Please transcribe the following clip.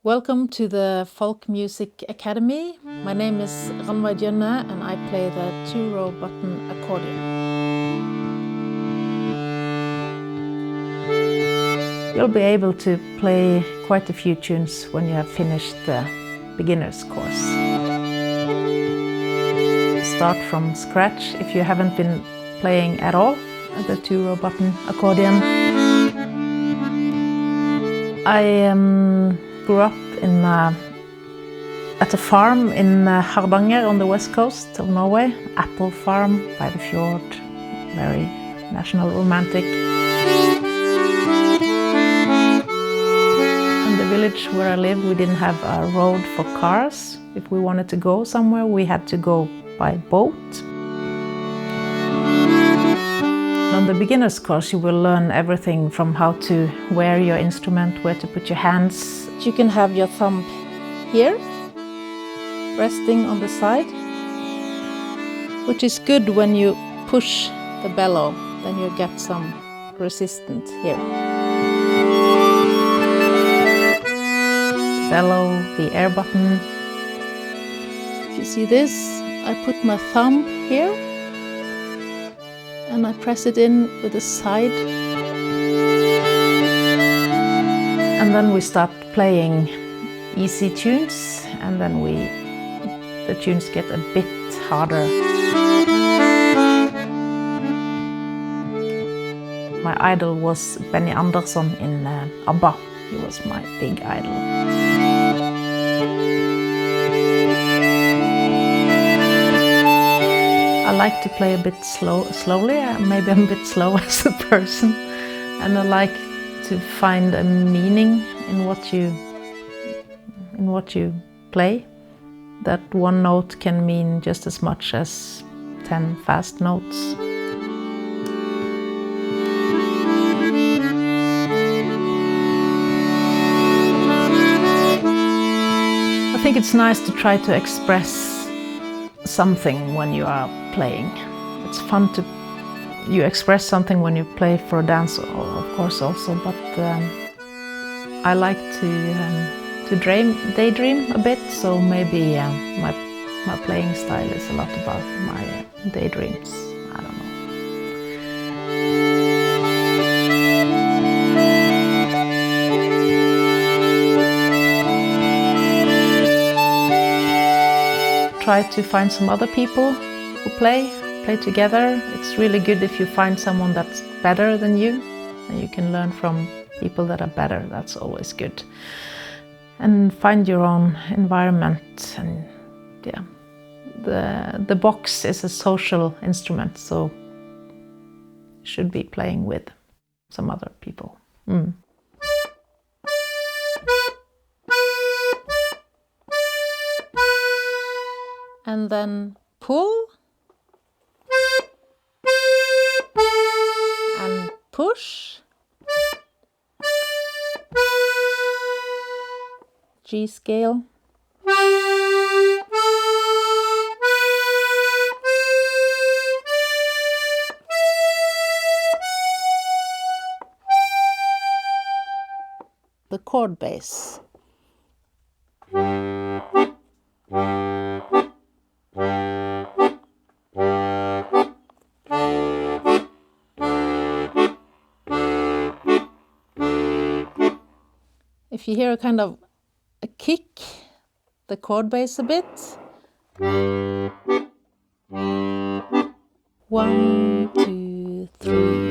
Welcome to the Folk Music Academy. My name is Rannveig Djønne and I play the 2-row button accordion. You'll be able to play quite a few tunes when you have finished the beginner's course. Start from scratch if you haven't been playing at all the 2-row button accordion. I grew up at a farm in Hardanger on the west coast of Norway. Apple farm by the fjord, very national romantic. In the village where I live, we didn't have a road for cars. If we wanted to go somewhere, we had to go by boat. On the beginner's course, you will learn everything from how to wear your instrument, where to put your hands. You can have your thumb here, resting on the side, which is good when you push the bellow, then you get some resistance here. Bellow, the air button. If you see this, I put my thumb here and I press it in with the side. And then we start playing easy tunes, and then the tunes get a bit harder. My idol was Benny Andersson in ABBA. He was my big idol. I like to play a bit slowly. Maybe I'm a bit slow as a person, and I like to find a meaning in what you play. That one note can mean just as much as 10 fast notes. I think it's nice to try to express something when you are playing. It's fun to express something when you play for a dance, of course, also, but I like to daydream a bit, so maybe my playing style is a lot about my daydreams. I don't know. Try to find some other people who play together. It's really good if you find someone that's better than you, and you can learn from people that are better. That's always good. And find your own environment. And yeah, the box is a social instrument, so you should be playing with some other people. And then pull and push. G scale. The chord bass. If you hear a kind of a kick, the chord bass a bit. 1, 2, 3.